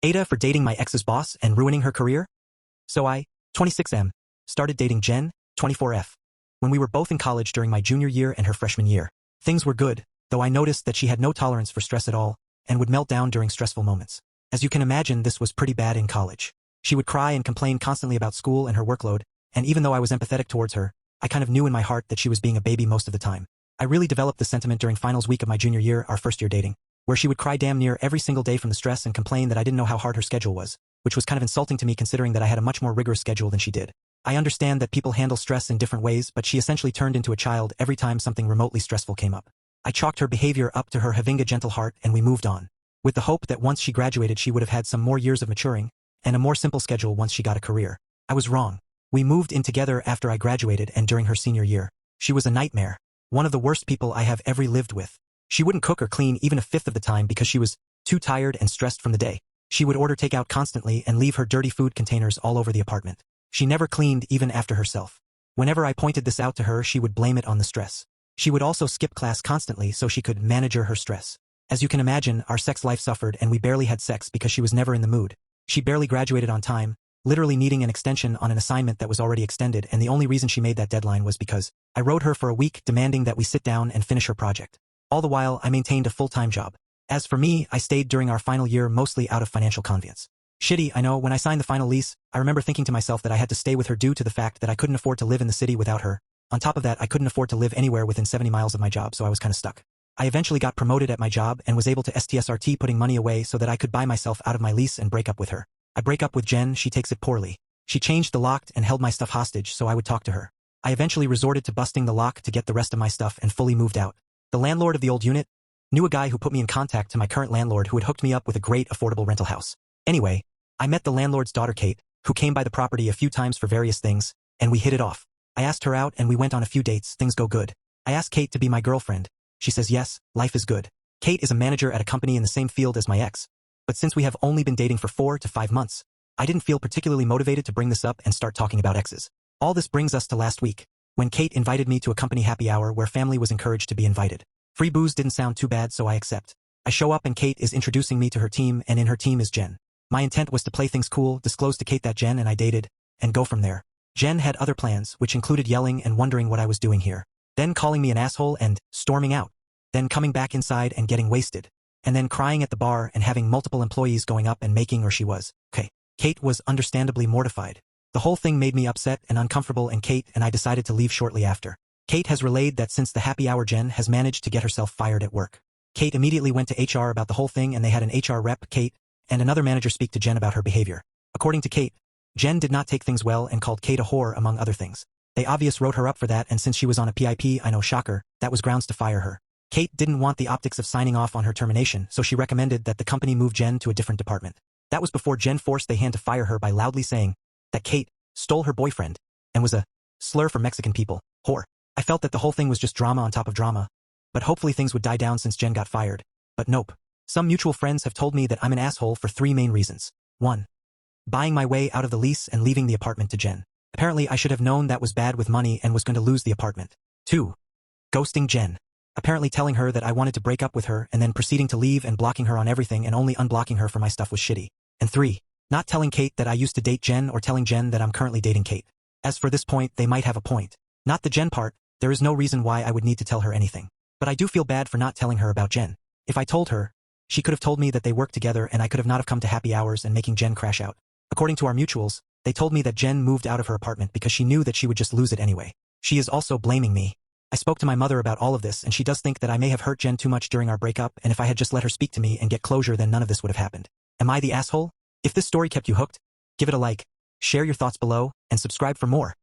AITAH for dating my ex's boss and ruining her career? So I, 26M, started dating Jen, 24F. When we were both in college during my junior year and her freshman year. Things were good, though I noticed that she had no tolerance for stress at all, and would melt down during stressful moments. As you can imagine, this was pretty bad in college. She would cry and complain constantly about school and her workload, and even though I was empathetic towards her, I kind of knew in my heart that she was being a baby most of the time. I really developed the sentiment during finals week of my junior year, our first year dating, where she would cry damn near every single day from the stress and complain that I didn't know how hard her schedule was, which was kind of insulting to me considering that I had a much more rigorous schedule than she did. I understand that people handle stress in different ways, but she essentially turned into a child every time something remotely stressful came up. I chalked her behavior up to her having a gentle heart, and we moved on, with the hope that once she graduated she would have had some more years of maturing, and a more simple schedule once she got a career. I was wrong. We moved in together after I graduated and during her senior year. She was a nightmare. One of the worst people I have ever lived with. She wouldn't cook or clean even a fifth of the time because she was too tired and stressed from the day. She would order takeout constantly and leave her dirty food containers all over the apartment. She never cleaned even after herself. Whenever I pointed this out to her, she would blame it on the stress. She would also skip class constantly so she could manage her stress. As you can imagine, our sex life suffered and we barely had sex because she was never in the mood. She barely graduated on time, literally needing an extension on an assignment that was already extended, and the only reason she made that deadline was because I wrote her for a week demanding that we sit down and finish her project. All the while, I maintained a full-time job. As for me, I stayed during our final year mostly out of financial convenience. Shitty, I know. When I signed the final lease, I remember thinking to myself that I had to stay with her due to the fact that I couldn't afford to live in the city without her. On top of that, I couldn't afford to live anywhere within 70 miles of my job, so I was kind of stuck. I eventually got promoted at my job and was able to STSRT putting money away so that I could buy myself out of my lease and break up with her. I break up with Jen, she takes it poorly. She changed the lock and held my stuff hostage so I would talk to her. I eventually resorted to busting the lock to get the rest of my stuff and fully moved out. The landlord of the old unit knew a guy who put me in contact to my current landlord who had hooked me up with a great affordable rental house. Anyway, I met the landlord's daughter Kate, who came by the property a few times for various things, and we hit it off. I asked her out and we went on a few dates, things go good. I asked Kate to be my girlfriend. She says yes, life is good. Kate is a manager at a company in the same field as my ex. But since we have only been dating for 4 to 5 months, I didn't feel particularly motivated to bring this up and start talking about exes. All this brings us to last week, when Kate invited me to a company happy hour where family was encouraged to be invited. Free booze didn't sound too bad, so I accept. I show up and Kate is introducing me to her team, and in her team is Jen. My intent was to play things cool, disclose to Kate that Jen and I dated, and go from there. Jen had other plans, which included yelling and wondering what I was doing here. Then calling me an asshole and storming out. Then coming back inside and getting wasted. And then crying at the bar and having multiple employees going up and making, or she was, okay. Kate was understandably mortified. The whole thing made me upset and uncomfortable, and Kate and I decided to leave shortly after. Kate has relayed that since the happy hour Jen has managed to get herself fired at work. Kate immediately went to HR about the whole thing, and they had an HR rep, Kate, and another manager speak to Jen about her behavior. According to Kate, Jen did not take things well and called Kate a whore among other things. They obviously wrote her up for that, and since she was on a PIP, I know, shocker, that was grounds to fire her. Kate didn't want the optics of signing off on her termination, so she recommended that the company move Jen to a different department. That was before Jen forced they hand to fire her by loudly saying that Kate stole her boyfriend and was a slur for Mexican people, whore. I felt that the whole thing was just drama on top of drama, but hopefully things would die down since Jen got fired. But nope. Some mutual friends have told me that I'm an asshole for 3 main reasons. 1. Buying my way out of the lease and leaving the apartment to Jen. Apparently I should have known that was bad with money and was going to lose the apartment. 2. Ghosting Jen. Apparently telling her that I wanted to break up with her and then proceeding to leave and blocking her on everything and only unblocking her for my stuff was shitty. And 3. Not telling Kate that I used to date Jen or telling Jen that I'm currently dating Kate. As for this point, they might have a point. Not the Jen part, there is no reason why I would need to tell her anything. But I do feel bad for not telling her about Jen. If I told her, she could have told me that they worked together and I could have not have come to happy hours and making Jen crash out. According to our mutuals, they told me that Jen moved out of her apartment because she knew that she would just lose it anyway. She is also blaming me. I spoke to my mother about all of this and she does think that I may have hurt Jen too much during our breakup, and if I had just let her speak to me and get closure then none of this would have happened. Am I the asshole? If this story kept you hooked, give it a like, share your thoughts below, and subscribe for more.